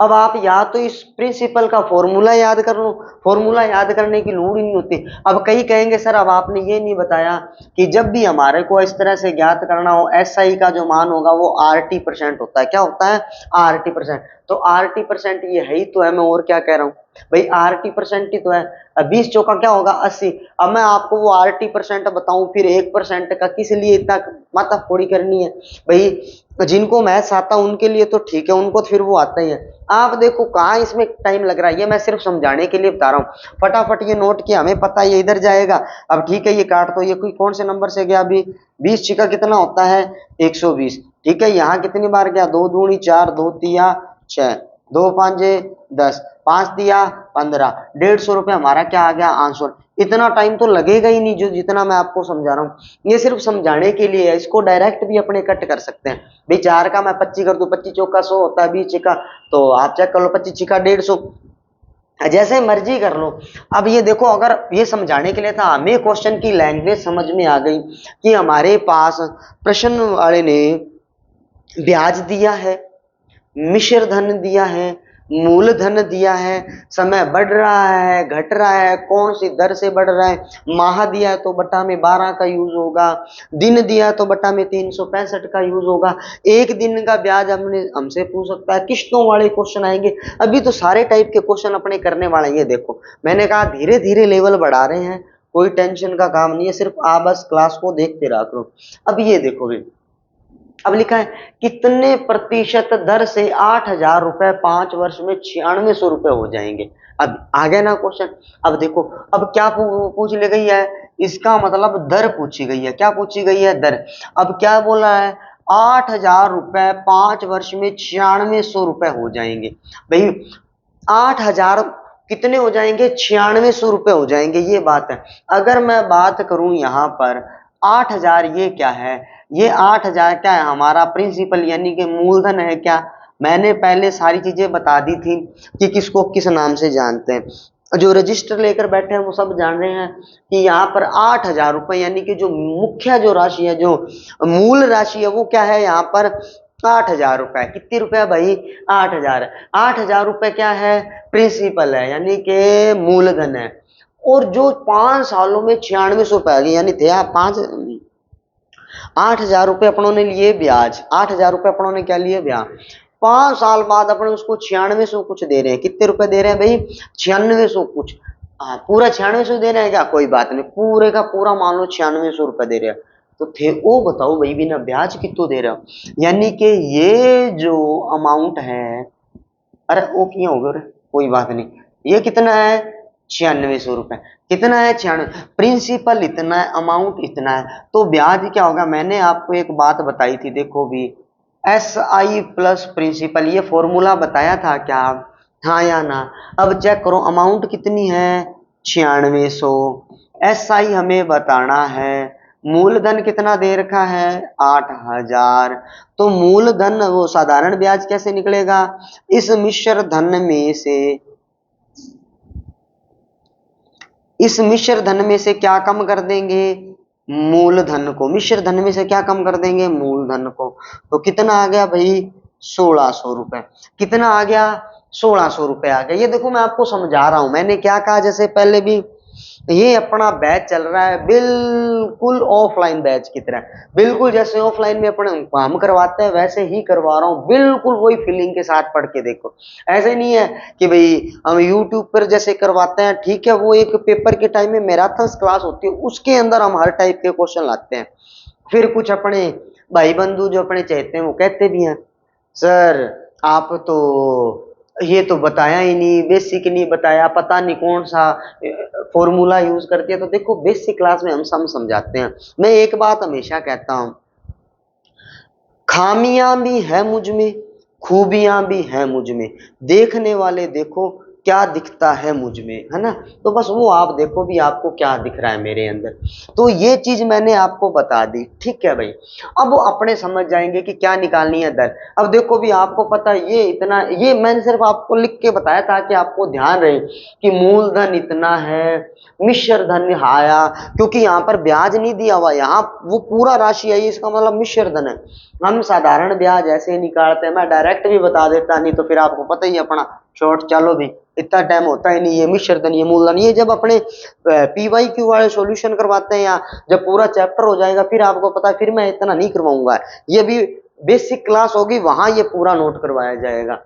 अब आप या तो इस प्रिंसिपल का फॉर्मूला याद कर लो, फॉर्मूला याद करने की लोड़ ही नहीं होती। अब कई कहेंगे सर अब आपने ये नहीं बताया कि जब भी हमारे को इस तरह से ज्ञात करना हो एसआई का जो मान होगा वो RT% होता है, क्या होता है RT%। तो RT% ये है ही तो है, मैं और क्या कह रहा हूँ भाई RT% ही तो है। अब 20 चौका क्या होगा 80। अब मैं आपको वो RT% बताऊं फिर 1% का किस लिए इतना माथा फोड़ी करनी है भाई, जिनको मैथ्स आता है उनके लिए तो ठीक है, उनको फिर वो आता ही है। आप देखो कहाँ इसमें टाइम लग रहा है, ये मैं सिर्फ समझाने के लिए बता रहा हूँ। फटाफट ये नोट किया, हमें पता है ये इधर जाएगा। अब ठीक है ये काट दो, ये कोई कौन से नंबर से गया अभी 20 छिका कितना होता है 120, ठीक है यहाँ कितनी बार गया 2 दूनी 4, 2 तिया 6, 2 पांजे 10, 5 दिया 15, 150 रुपये हमारा क्या आ गया आंसर। इतना टाइम तो लगेगा ही नहीं जो जितना मैं आपको समझा रहा हूँ, ये सिर्फ समझाने के लिए है। इसको डायरेक्ट भी अपने कट कर सकते हैं भाई, 4 का मैं 25 कर दूं, 25 चौका 100 होता है, 20 छिका तो आप चेक कर लो 25 छिका 150, जैसे मर्जी कर लो। अब ये देखो अगर ये समझाने के लिए था, हमें क्वेश्चन की लैंग्वेज समझ में आ गई कि हमारे पास प्रश्न वाले ने ब्याज दिया है, मिश्र धन दिया है, मूलधन दिया है, समय बढ़ रहा है घट रहा है, कौन सी दर से बढ़ रहा है, माह दिया है तो बटा में 12 का यूज होगा, दिन दिया है तो बटा में 365 का यूज होगा, एक दिन का ब्याज हमसे पूछ सकता है, किस्तों वाले क्वेश्चन आएंगे। अभी तो सारे टाइप के क्वेश्चन अपने करने वाले हैं। ये देखो मैंने कहा धीरे धीरे लेवल बढ़ा रहे हैं, कोई टेंशन का काम नहीं है, सिर्फ आप बस क्लास को देखते रहा करो। अब ये देखो भी अब लिखा है कितने प्रतिशत दर से 8,000 रुपए 5 वर्ष में 9600 रुपए हो जाएंगे। अब आ गया ना क्वेश्चन। अब देखो अब क्या पूछ ले गई है, इसका मतलब दर पूछी गई है, क्या पूछी गई है दर। अब क्या बोला है 8,000 रुपए 5 वर्ष में 9600 रुपए हो जाएंगे। भाई 8,000 कितने हो जाएंगे 9600 रुपए हो जाएंगे, ये बात है। अगर मैं बात करूं यहाँ पर 8,000 ये क्या है, ये 8,000 क्या है हमारा प्रिंसिपल यानी कि मूलधन है। क्या मैंने पहले सारी चीजें बता दी थी कि किसको किस नाम से जानते हैं, जो रजिस्टर लेकर बैठे हैं वो सब जान रहे हैं कि यहाँ पर 8,000 रुपए यानी कि जो मुख्य जो राशि है, जो मूल राशि है वो क्या है यहाँ पर 8,000 रुपए। कितनी रुपए भाई 8,000। 8,000 रुपए क्या है प्रिंसिपल है यानी कि मूलधन है। और जो 5 सालों में 9600 रुपए आ गए यानी थे 8,000 रुपए अपनों ने लिए ब्याज, 8,000 रुपए अपनों ने क्या लिए ब्याज, 5 साल बाद अपने उसको 9600 कुछ दे रहे हैं। कितने रुपए दे रहे हैं भाई 9600 कुछ। हाँ पूरा 9600 दे रहे हैं क्या, कोई बात नहीं, पूरे का पूरा मान लो 9600 रुपए दे रहे हैं। तो थे वो बताओ भाई बिना ब्याज कितो दे रहे हो, यानी कि ये जो अमाउंट है, अरे वो क्यों हो गया, कोई बात नहीं, ये कितना है 9600 रुपए। कितना है 96, प्रिंसिपल इतना है, अमाउंट इतना है, तो ब्याज क्या होगा। मैंने आपको एक बात बताई थी, देखो भी SI प्लस प्रिंसिपल, ये फॉर्मूला बताया था क्या, हाँ या ना। अब चेक करो अमाउंट कितनी है 9600, SI हमें बताना है, मूलधन कितना दे रखा है 8,000। तो मूलधन वो साधारण ब्याज कैसे निकलेगा, इस मिश्र धन में से, इस मिश्र धन में से क्या कम कर देंगे मूलधन को, मिश्र धन में से क्या कम कर देंगे मूलधन को। तो कितना आ गया भाई 1,600 रुपए। कितना आ गया 1600 रुपये आ गया। ये देखो मैं आपको समझा रहा हूं, मैंने क्या कहा जैसे पहले भी, ये अपना बैच चल रहा है बिल्कुल ऑफलाइन बैच की तरह, बिल्कुल जैसे ऑफलाइन में अपने हम करवाते हैं वैसे ही करवा रहा हूँ, बिल्कुल वही फीलिंग के साथ पढ़ के देखो। ऐसे नहीं है कि भाई हम यूट्यूब पर जैसे करवाते हैं, ठीक है, वो एक पेपर के टाइम में मैराथन क्लास होती है, उसके अंदर हम हर टाइप के क्वेश्चन लाते हैं। फिर कुछ अपने भाई बंधु जो अपने चाहते हैं वो कहते भी हैं, सर आप तो ये तो बताया ही नहीं, बेसिक नहीं बताया, पता नहीं कौन सा फॉर्मूला यूज करती है। तो देखो बेसिक क्लास में हम समझाते हैं। मैं एक बात हमेशा कहता हूं, खामियां भी है मुझ में, खूबियां भी है मुझ में, देखने वाले देखो क्या दिखता है मुझ में, है ना। तो बस वो आप देखो भी आपको क्या दिख रहा है मेरे अंदर। तो ये चीज मैंने आपको बता दी, ठीक है भाई। अब वो अपने समझ जाएंगे कि क्या निकालनी है दर। अब देखो भी आपको पता है ये इतना, ये मैंने सिर्फ आपको लिख के बताया ताकि आपको ध्यान रहे कि मूलधन इतना है, मिश्र धन आया, क्योंकि यहाँ पर ब्याज नहीं दिया हुआ, यहाँ वो पूरा राशि आई, इसका मतलब मिश्र धन है। हम साधारण ब्याज ऐसे ही निकालते हैं, मैं डायरेक्ट भी बता देता, नहीं तो फिर आपको पता ही है अपना शॉर्ट, चलो भी इतना टाइम होता ही नहीं। ये मिश्र धन, ये मूलधन, ये जब अपने PYQ वाले सॉल्यूशन करवाते हैं या जब पूरा चैप्टर हो जाएगा फिर आपको पता है, फिर मैं इतना नहीं करवाऊंगा, ये भी बेसिक क्लास होगी वहां ये पूरा नोट करवाया जाएगा।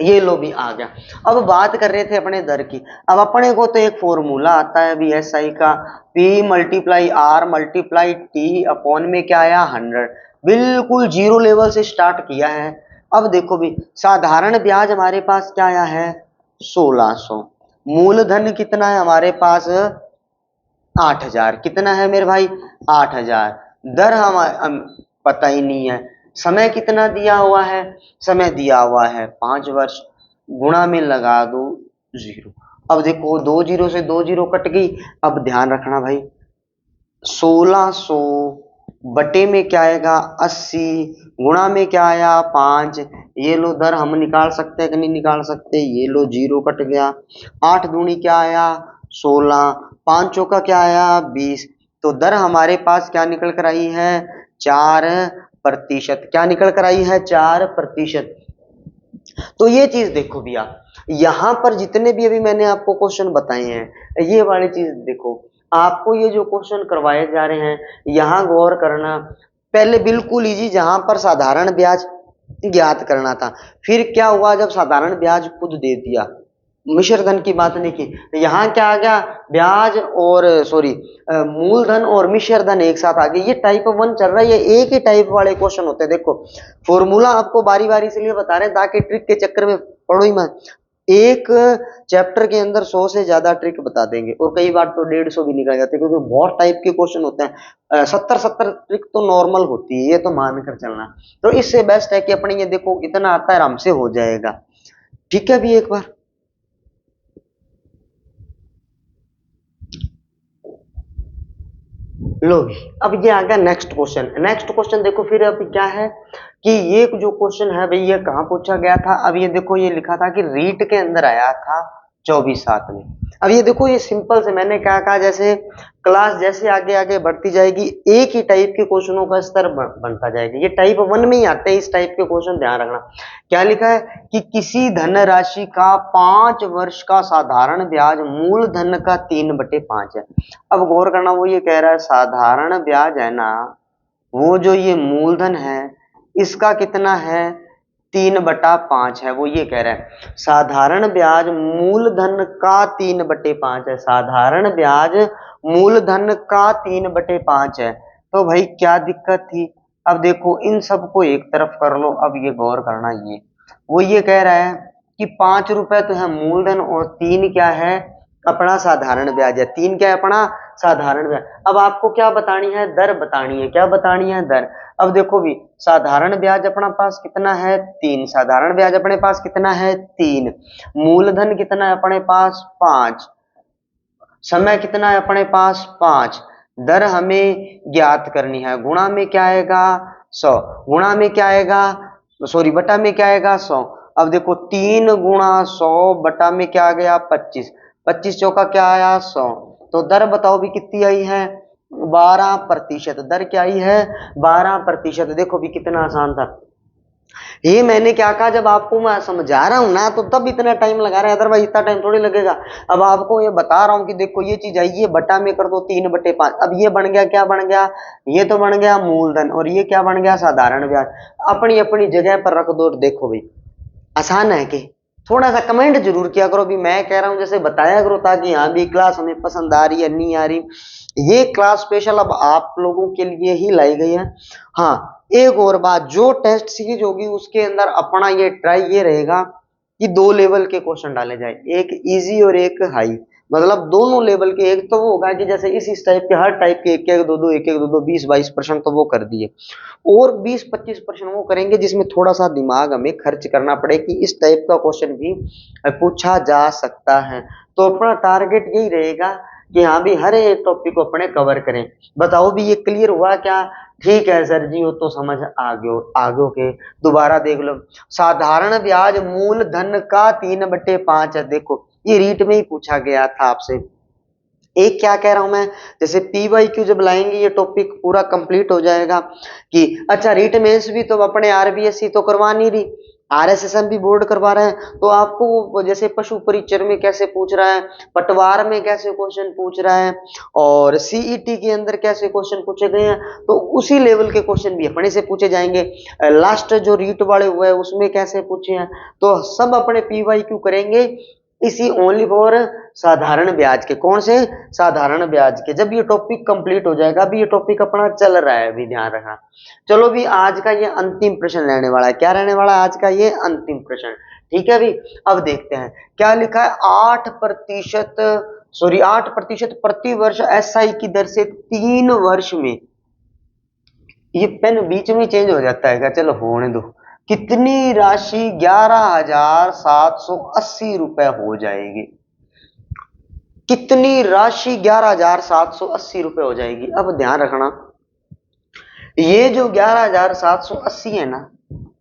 ये लो भी आ गया। अब बात कर रहे थे अपने दर की। अब अपने को तो एक फॉर्मूला आता है BSI का, P multiply R multiply T upon में क्या आया 100, बिल्कुल जीरो लेवल से स्टार्ट किया है। अब देखो भी साधारण ब्याज हमारे पास क्या आया है 1600, मूलधन कितना है हमारे पास 8000, कितना है मेरे भाई 8000, दर हम पता ही नहीं है, समय कितना दिया हुआ है, समय दिया हुआ है 5 वर्ष, गुणा में लगा दो 0। अब देखो 2 जीरो से 2 जीरो कट गई। अब ध्यान रखना भाई 1600 बटे में क्या आएगा 80, गुणा में क्या आया 5, ये लो दर हम निकाल सकते हैं कि नहीं निकाल सकते, ये लो 0 कट गया, 8 दूनी क्या आया 16, 5 चौका क्या आया 20। तो दर हमारे पास क्या निकल कर आई है 4%, क्या निकल कर आई है 4%। तो ये चीज देखो भैया, यहां पर जितने भी अभी मैंने आपको क्वेश्चन बताए हैं, ये वाली चीज देखो, आपको ये जो क्वेश्चन करवाए जा रहे हैं यहां गौर करना। पहले बिल्कुल इजी, जहां पर साधारण ब्याज ज्ञात करना था, फिर क्या हुआ जब साधारण ब्याज खुद दे दिया, मिश्र धन की बात नहीं की, तो यहाँ क्या आ गया ब्याज और सॉरी मूलधन और मिश्र धन एक साथ आ गए। ये टाइप 1 चल रहा है, ये एक ही टाइप वाले क्वेश्चन होते हैं। देखो फॉर्मूला आपको बारी बारी से लिए बता रहे हैं ताकि ट्रिक के चक्कर में पढ़ो ही मत। एक चैप्टर के अंदर 100 से ज्यादा ट्रिक बता देंगे और कई बार तो 150 भी निकल जाते हैं, क्योंकि बहुत टाइप के क्वेश्चन होते हैं। 70 ट्रिक तो नॉर्मल होती है, ये तो मान कर चलना। तो इससे बेस्ट है कि अपने ये देखो इतना आता है आराम से हो जाएगा, ठीक है। भी एक बार लो भी, अब ये आ गया नेक्स्ट क्वेश्चन। नेक्स्ट क्वेश्चन देखो फिर अभी क्या है कि ये जो क्वेश्चन है भाई ये कहाँ पूछा गया था। अब ये देखो ये लिखा था कि रीट के अंदर आया था 24/7 में। अब ये देखो ये सिंपल से मैंने क्या कहा, जैसे क्लास जैसे आगे आगे बढ़ती जाएगी एक ही टाइप के क्वेश्चनों का स्तर बनता जाएगा। ये टाइप 1 में ही आते हैं इस टाइप के क्वेश्चन, ध्यान रखना। क्या लिखा है कि किसी धन राशि का 5 वर्ष का साधारण ब्याज मूलधन का 3/5 है। अब गौर करना, वो ये कह रहा है साधारण ब्याज है ना, वो जो ये मूलधन है इसका कितना है 3/5 है। वो ये कह रहा है साधारण ब्याज मूलधन का 3/5 है, साधारण ब्याज मूलधन का 3/5 है। तो भाई क्या दिक्कत थी। अब देखो इन सबको एक तरफ कर लो। अब ये गौर करना, ये वो ये कह रहा है कि 5 रुपए तो है मूलधन और 3 क्या है अपना साधारण ब्याज है। 3 क्या है अपना साधारण ब्याज। अब आपको क्या बतानी है दर बतानी है, क्या बतानी है दर। अब देखो भी साधारण ब्याज अपना पास कितना है 3, साधारण ब्याज अपने पास कितना है 3, मूलधन कितना है अपने पास 5, समय कितना है अपने पास 5, दर हमें ज्ञात करनी है। गुणा में क्या आएगा 100, गुणा में क्या आएगा सॉरी बटा में क्या आएगा 100। अब देखो 3 गुणा 100 बटा में क्या आ गया 25, 25 चौका क्या आया 100। तो दर बताओ भी कितनी आई है 12%। दर क्या आई है 12%। देखो भी कितना आसान था। ये मैंने क्या कहा, जब आपको मैं समझा रहा हूं ना तो तब इतना टाइम लगा रहे हैं, अदरवाइज इतना टाइम थोड़ी लगेगा। अब आपको ये बता रहा हूं कि देखो ये चीज आई, ये बटा में कर दो 3/5। अब ये बन गया, क्या बन गया, ये तो बन गया मूलधन, और ये क्या बन गया, साधारण ब्याज। अपनी अपनी जगह पर रख दो। देखो भाई आसान है कि, थोड़ा सा कमेंट जरूर किया करो भी, मैं कह रहा हूं जैसे बताया करो, ताकि हाँ भी क्लास हमें पसंद आ रही है नहीं आ रही। ये क्लास स्पेशल अब आप लोगों के लिए ही लाई गई है। हाँ, एक और बात, जो टेस्ट सीरीज होगी उसके अंदर अपना ये ट्राई ये रहेगा कि 2 लेवल के क्वेश्चन डाले जाए, एक इजी और एक हाई। मतलब दोनों लेवल के। एक तो वो होगा कि जैसे इस टाइप के, हर टाइप के एक एक दो दो, एक एक दो दो, 20-22% तो वो कर दिए, और 20-25% वो करेंगे जिसमें थोड़ा सा दिमाग हमें खर्च करना पड़े कि इस टाइप का क्वेश्चन भी पूछा जा सकता है। तो अपना टारगेट यही रहेगा कि हाँ भी हर एक टॉपिक को अपने कवर करें। बताओ भी ये क्लियर हुआ क्या? ठीक है सर जी, वो तो समझ आगे के दोबारा देख लो। साधारण ब्याज मूलधन का 3/5 है। देखो ये रीट में ही पूछा गया था आपसे। एक क्या कह रहा हूं मैं, जैसे पी वाई क्यू जब लाएंगे ये टॉपिक पूरा कंप्लीट हो जाएगा कि अच्छा रीट मेंस भी तो अपने आरबीएससी तो करवा नहीं रही, आरएसएसएम भी बोर्ड करवा रहे हैं, तो आपको जैसे पशु परिचर में कैसे पूछ रहा है, पटवार में कैसे क्वेश्चन पूछ रहा है, और सीईटी के अंदर कैसे क्वेश्चन पूछे गए हैं, तो उसी लेवल के क्वेश्चन भी अपने से पूछे जाएंगे। लास्ट जो रीट वाले हुए हैं उसमें कैसे पूछे हैं, तो सब अपने पी वाई क्यू करेंगे इसी ओनली फॉर साधारण ब्याज के। कौन से? साधारण ब्याज के। जब ये टॉपिक कंप्लीट हो जाएगा, अभी ये टॉपिक अपना चल रहा है, अभी ध्यान रखना। चलो भी आज का ये अंतिम प्रश्न रहने वाला है। क्या रहने वाला है आज का ये अंतिम प्रश्न? ठीक है भी, अब देखते हैं क्या लिखा है। 8% सॉरी 8% प्रति वर्ष एसआई की दर से 3 वर्ष में। ये पेन बीच में चेंज हो जाता है क्या? चलो होने दो। कितनी राशि 11,780 रुपए हो जाएगी? कितनी राशि 11,780 रुपए हो जाएगी? अब ध्यान रखना, ये जो 11,780 है ना,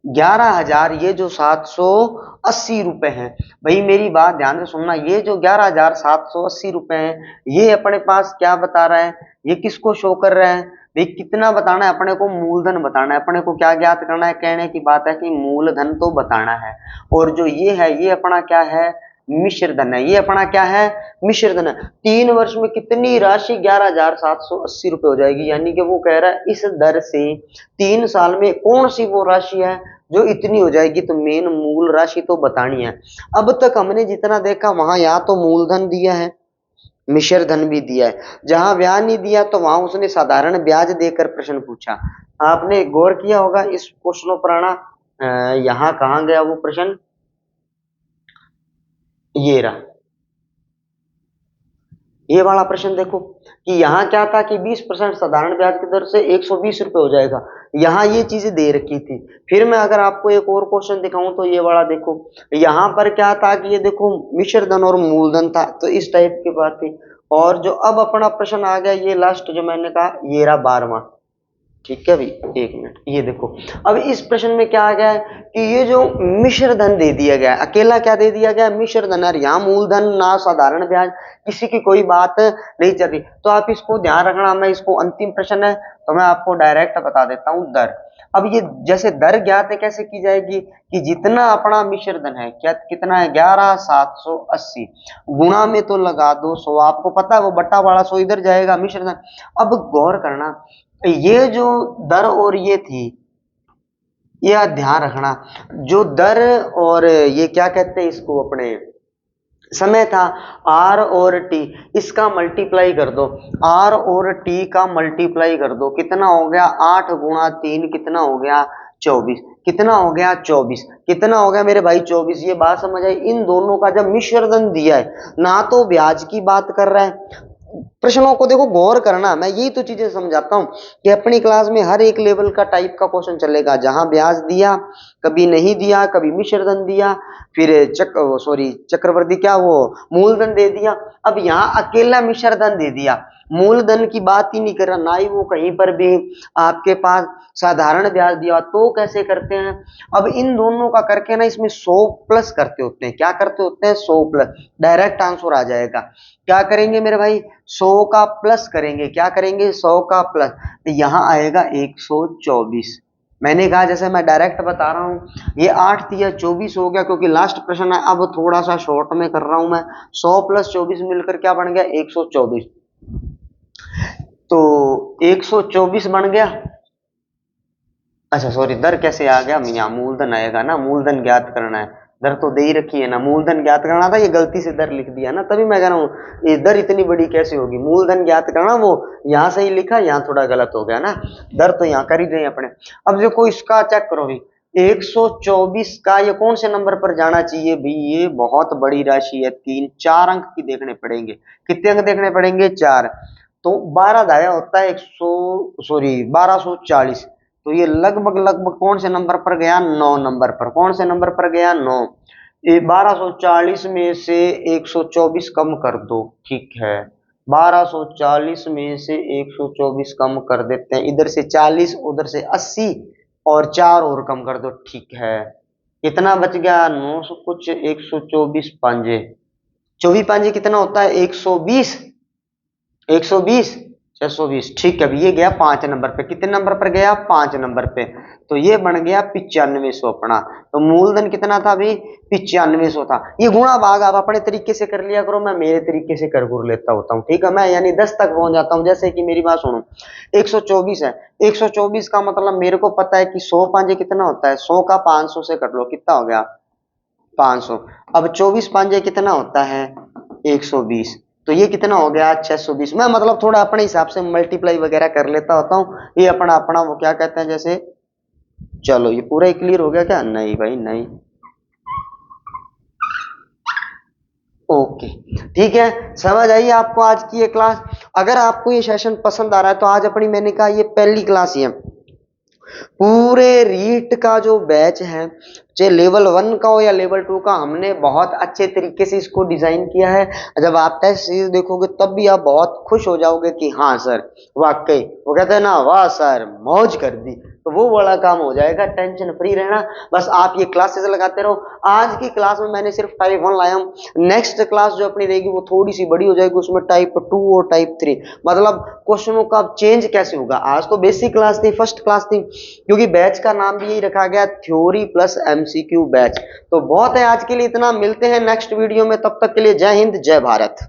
11,000, ये जो 780 रुपए हैं, भाई मेरी बात ध्यान से सुनना, ये जो 11,780 रुपए हैं, ये अपने पास क्या बता रहा है, ये किसको शो कर रहा है भाई? कितना बताना है अपने को? मूलधन बताना है अपने को। क्या ज्ञात करना है? कहने की बात है कि मूलधन तो बताना है। और जो ये है, ये अपना क्या है? मिश्र धन है। ये अपना क्या है? मिश्र धन है। 3 वर्ष में कितनी राशि? 11,780 रुपए हो जाएगी। यानी कि वो कह रहा है इस दर से 3 साल में कौन सी वो राशि है जो इतनी हो जाएगी, तो मेन मूल राशि तो बतानी है। अब तक हमने जितना देखा वहां या तो मूलधन दिया है, मिश्र धन भी दिया है। जहां ब्याज नहीं दिया तो वहां उसने साधारण ब्याज देकर प्रश्न पूछा। आपने गौर किया होगा इस क्वेश्चनों पर आना। यहाँ कहाँ गया वो प्रश्न? ये रहा, ये वाला प्रश्न देखो कि यहाँ क्या था कि 20% साधारण ब्याज की दर से 120 रुपए हो जाएगा। यहाँ ये चीजें दे रखी थी। फिर मैं अगर आपको एक और क्वेश्चन दिखाऊं तो ये वाला देखो, यहाँ पर क्या था कि ये देखो मिश्र धन और मूलधन था, तो इस टाइप की बात थी। और जो अब अपना प्रश्न आ गया ये लास्ट जो मैंने कहा, ये रहा 12वां। ठीक है भाई, 1 मिनट, ये देखो। अब इस प्रश्न में क्या आ गया है कि ये जो मिश्र धन दे दिया गया है, अकेला क्या दे दिया गया है? मिश्र धन। और यहाँ मूलधन ना साधारण ब्याज, किसी की कोई बात नहीं चल रही। तो आप इसको ध्यान रखना। मैं इसको अंतिम प्रश्न है तो मैं आपको डायरेक्ट बता देता हूँ दर। अब ये जैसे दर ज्ञात है कैसे की जाएगी कि जितना अपना मिश्र धन है, क्या कितना है, 11,780 गुणा में तो लगा दो 100। आपको पता है वो बट्टा वाला 100 इधर जाएगा मिश्र धन। अब गौर करना, ये जो दर और ये थी, ये ध्यान रखना, जो दर और ये क्या कहते हैं इसको, अपने समय था आर और टी, इसका मल्टीप्लाई कर दो। आर और टी का मल्टीप्लाई कर दो, कितना हो गया? 8 × 3 कितना हो गया? 24। कितना हो गया? 24। कितना हो गया मेरे भाई? 24। ये बात समझ आई? इन दोनों का जब मिश्रधन दिया है, ना तो ब्याज की बात कर रहा है। प्रश्नों को देखो, गौर करना। मैं यही तो चीजें समझाता हूं कि अपनी क्लास में हर एक लेवल का टाइप का क्वेश्चन चलेगा। जहां ब्याज दिया, कभी नहीं दिया, कभी मिश्रधन दिया, फिर चक्रवर्ती क्या वो मूलधन दे दिया। अब यहाँ अकेला मिश्रधन दे दिया, मूलधन की बात ही नहीं कर रहा, ना ही वो कहीं पर भी आपके पास साधारण ब्याज दिया। तो कैसे करते हैं? अब इन दोनों का करके ना इसमें 100 प्लस करते होते हैं। क्या करते होते हैं? 100 प्लस। डायरेक्ट आंसर आ जाएगा। क्या करेंगे मेरे भाई? 100 का प्लस करेंगे। क्या करेंगे? 100 का प्लस, तो यहां आएगा 124। मैंने कहा जैसे मैं डायरेक्ट बता रहा हूँ, ये 8 तिया 24 हो गया क्योंकि लास्ट प्रश्न है। अब थोड़ा सा शॉर्ट में कर रहा हूं मैं। 100 + 24 मिलकर क्या बन गया? 124। तो 124 बन गया। अच्छा सॉरी, दर कैसे आ गया? यहाँ मूलधन आएगा ना, मूलधन ज्ञात करना है। दर तो दे ही रखी है ना, मूलधन ज्ञात करना था, ये गलती से दर लिख दिया ना, तभी मैं कह रहा हूँ ये दर इतनी बड़ी कैसे होगी? मूलधन ज्ञात करना, वो यहाँ सही लिखा, यहाँ थोड़ा गलत हो गया ना। दर तो यहाँ कर ही रहे अपने। अब देखो इसका चेक करो भी, 124 का ये कौन से नंबर पर जाना चाहिए भी? ये बहुत बड़ी राशि है, 4 अंक की देखने पड़ेंगे। कितने अंक देखने पड़ेंगे? 4। तो 12 दाया होता है 1240। तो ये लगभग लगभग कौन से नंबर पर गया? 9 नंबर पर। कौन से नंबर पर गया? 9। ये 1240 में से 124 कम कर दो, ठीक है। 1240 में से 124 कम कर देते हैं, इधर से 40, उधर से 80, और 4 और कम कर दो, ठीक है। कितना बच गया? 900 कुछ, 124 पांजे, 24 पांजे कितना होता है? 120। 120, 620, ठीक है। अब ये गया 5 नंबर पे। कितने नंबर पर गया? 5 नंबर पे। तो ये बन गया 9500 अपना। तो मूलधन कितना था अभी? 9500 था। ये गुणा भाग आप अपने तरीके से कर लिया करो, मैं मेरे तरीके से कर गुर लेता होता हूँ, ठीक है। मैं यानी 10 तक पहुंच जाता हूँ। जैसे कि मेरी बात सुनो, 124 है, 124 का मतलब मेरे को पता है कि 100 पांजे कितना होता है? 100 का 500 से कर लो, कितना हो गया? 500। अब 24 पांजे कितना होता है? 120। तो ये कितना हो गया? 620। मैं मतलब थोड़ा अपने हिसाब से मल्टीप्लाई वगैरह कर लेता होता हूँ। ये अपना अपना वो क्या कहते हैं जैसे। चलो ये पूरा ही क्लियर हो गया क्या? नहीं भाई नहीं। ओके, ठीक है, समझ आई आपको आज की ये क्लास? अगर आपको ये सेशन पसंद आ रहा है तो आज अपनी, मैंने कहा ये पहली क्लास ही है। पूरे रीट का जो बैच है, चाहे लेवल 1 का हो या लेवल 2 का, हमने बहुत अच्छे तरीके से इसको डिजाइन किया है। जब आप टेस्ट सीरीज देखोगे तब भी आप बहुत खुश हो जाओगे कि हाँ सर वाकई, वो कहते हैं ना, वाह सर मौज कर दी। तो वो वाला काम हो जाएगा, टेंशन फ्री रहना। बस आप ये क्लासेस लगाते रहो। आज की क्लास में मैंने सिर्फ टाइप 1 लाया हूँ। नेक्स्ट क्लास जो अपनी रहेगी वो थोड़ी सी बड़ी हो जाएगी, उसमें टाइप 2 और टाइप 3, मतलब क्वेश्चनों का चेंज कैसे होगा। आज तो बेसिक क्लास थी, फर्स्ट क्लास थी, क्योंकि बैच का नाम भी यही रखा गया, थ्योरी प्लस एमसीक्यू बैच। तो बहुत है आज के लिए इतना, मिलते हैं नेक्स्ट वीडियो में, तब तक के लिए जय हिंद जय भारत।